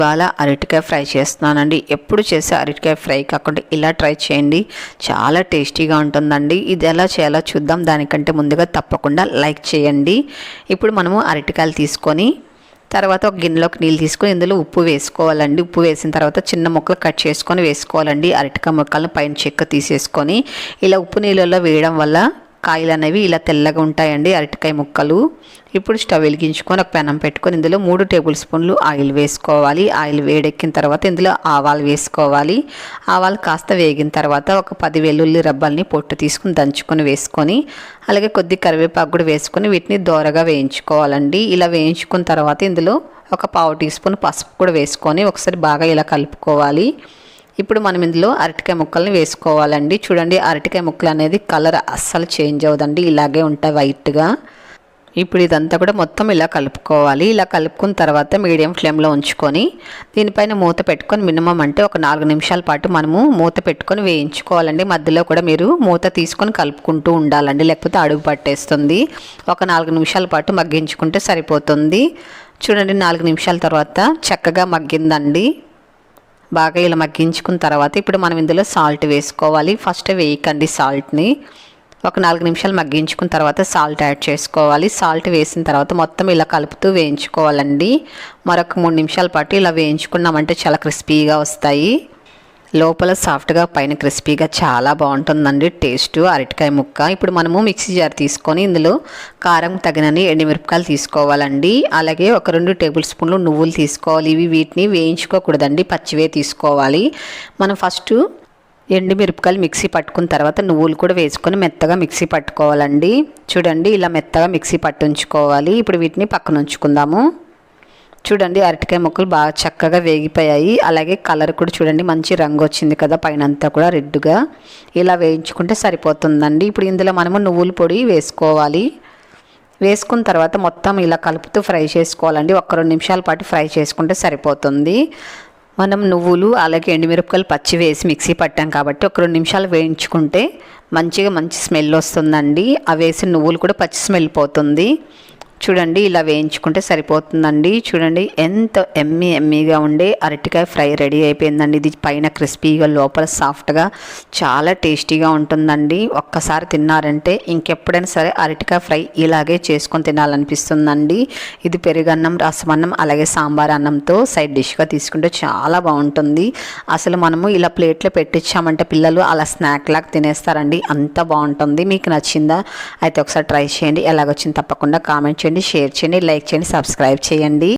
ఇవాళ అరటికాయ ఫ్రై చేస్తున్నానండి. ఎప్పుడు చేసే అరటికాయ ఫ్రై కాకుండా ఇలా ట్రై చేయండి, చాలా టేస్టీగా ఉంటుందండి. ఇది ఎలా చేయాలో చూద్దాం. దానికంటే ముందుగా తప్పకుండా లైక్ చేయండి. ఇప్పుడు మనము అరటికాయలు తీసుకొని తర్వాత ఒక గిన్నెలోకి నీళ్ళు తీసుకొని ఇందులో ఉప్పు వేసుకోవాలండి. ఉప్పు వేసిన తర్వాత చిన్న ముక్కలు కట్ చేసుకొని వేసుకోవాలండి. అరటికాయ ముక్కలను పైన చెక్క తీసేసుకొని ఇలా ఉప్పు నీళ్ళలో వేయడం వల్ల కాయలు అనేవి ఇలా తెల్లగా ఉంటాయండి అరటికాయ ముక్కలు. ఇప్పుడు స్టవ్ వెలిగించుకొని ఒక పెనం పెట్టుకొని ఇందులో 3 టేబుల్ స్పూన్లు ఆయిల్ వేసుకోవాలి. ఆయిల్ వేడెక్కిన తర్వాత ఇందులో ఆవాలు వేసుకోవాలి. ఆవాలు కాస్త వేగిన తర్వాత ఒక 10 వెల్లుల్లి రబ్బల్ని పొట్టు తీసుకుని దంచుకొని వేసుకొని అలాగే కొద్ది కరివేపాకు కూడా వేసుకొని వీటిని దోరగా వేయించుకోవాలండి. ఇలా వేయించుకున్న తర్వాత ఇందులో ఒక 1/2 టీ స్పూన్ పసుపు కూడా వేసుకొని ఒకసారి బాగా ఇలా కలుపుకోవాలి. ఇప్పుడు మనం ఇందులో అరటికాయ ముక్కల్ని వేసుకోవాలండి. చూడండి, అరటికాయ ముక్కలు అనేది కలర్ అస్సలు చేంజ్ అవ్వదండి, ఇలాగే ఉంటాయి వైట్గా. ఇప్పుడు ఇదంతా కూడా మొత్తం ఇలా కలుపుకోవాలి. ఇలా కలుపుకున్న తర్వాత మీడియం ఫ్లేమ్లో ఉంచుకొని దీనిపైన మూత పెట్టుకొని మినిమం అంటే ఒక 4 నిమిషాల పాటు మనము మూత పెట్టుకొని వేయించుకోవాలండి. మధ్యలో కూడా మీరు మూత తీసుకొని కలుపుకుంటూ ఉండాలండి, లేకపోతే అడుగు పట్టేస్తుంది. ఒక 4 నిమిషాల పాటు మగ్గించుకుంటే సరిపోతుంది. చూడండి, 4 నిమిషాల తర్వాత చక్కగా మగ్గిందండి. బాగా ఇలా మగ్గించుకున్న తర్వాత ఇప్పుడు మనం ఇందులో సాల్ట్ వేసుకోవాలి. ఫస్ట్ వేయకండి సాల్ట్ని. ఒక 4 నిమిషాలు మగ్గించుకున్న తర్వాత సాల్ట్ యాడ్ చేసుకోవాలి. సాల్ట్ వేసిన తర్వాత మొత్తం ఇలా కలుపుతూ వేయించుకోవాలండి. మరొక 3 నిమిషాల పాటు ఇలా వేయించుకున్నామంటే చాలా క్రిస్పీగా వస్తాయి. లోపల సాఫ్ట్గా పైన క్రిస్పీగా చాలా బాగుంటుందండి టేస్ట్ అరటికాయ ముక్క. ఇప్పుడు మనము మిక్సీ జార్ తీసుకొని ఇందులో కారం తగినన్ని ఎండుమిరపకాయలు తీసుకోవాలండి. అలాగే ఒక 2 టేబుల్ స్పూన్లు నువ్వులు తీసుకోవాలి. వీటిని వేయించుకోకూడదండి, పచ్చివే తీసుకోవాలి. మనం ఫస్ట్ ఎండుమిరపకాయలు మిక్సీ పట్టుకున్న తర్వాత నువ్వులు కూడా వేసుకొని మెత్తగా మిక్సీ పట్టుకోవాలండి. చూడండి, ఇలా మెత్తగా మిక్సీ పట్టుంచుకోవాలి. ఇప్పుడు వీటిని పక్కన ఉంచుకుందాము. చూడండి, అరటికాయ ముక్కలు బాగా చక్కగా వేగిపోయాయి. అలాగే కలర్ కూడా చూడండి, మంచి రంగు వచ్చింది కదా, పైన అంతా కూడా రెడ్గా. ఇలా వేయించుకుంటే సరిపోతుందండి. ఇప్పుడు ఇందులో మనము నువ్వుల పొడి వేసుకోవాలి. వేసుకున్న తర్వాత మొత్తం ఇలా కలుపుతూ ఫ్రై చేసుకోవాలండి. ఒక 2 నిమిషాల పాటు ఫ్రై చేసుకుంటే సరిపోతుంది. మనం నువ్వులు అలాగే ఎండుమిరపకాయలు పచ్చి వేసి మిక్సీ పట్టాం కాబట్టి ఒక 2 నిమిషాలు వేయించుకుంటే మంచి స్మెల్ వస్తుందండి. ఆ వేసిన నువ్వులు కూడా పచ్చి స్మెల్ పోతుంది. చూడండి, ఇలా వేయించుకుంటే సరిపోతుందండి. చూడండి, ఎంత ఎమ్మీగా ఉండే అరటికాయ ఫ్రై రెడీ అయిపోయిందండి. ఇది పైన క్రిస్పీగా లోపల సాఫ్ట్గా చాలా టేస్టీగా ఉంటుందండి. ఒక్కసారి తిన్నారంటే ఇంకెప్పుడైనా సరే అరటికాయ ఫ్రై ఇలాగే చేసుకొని తినాలనిపిస్తుందండి. ఇది పెరుగన్నం, రసమన్నం అలాగే సాంబార్ అన్నంతో సైడ్ డిష్గా తీసుకుంటే చాలా బాగుంటుంది. అసలు మనము ఇలా ప్లేట్లో పెట్టించామంటే పిల్లలు అలా స్నాక్ లాగా తినేస్తారండి, అంత బాగుంటుంది. మీకు నచ్చిందా? అయితే ఒకసారి ట్రై చేయండి. ఎలాగొచ్చింది తప్పకుండా కామెంట్ చేయండి, షేర్ చేయండి, లైక్ చేయండి, సబ్స్క్రైబ్ చేయండి.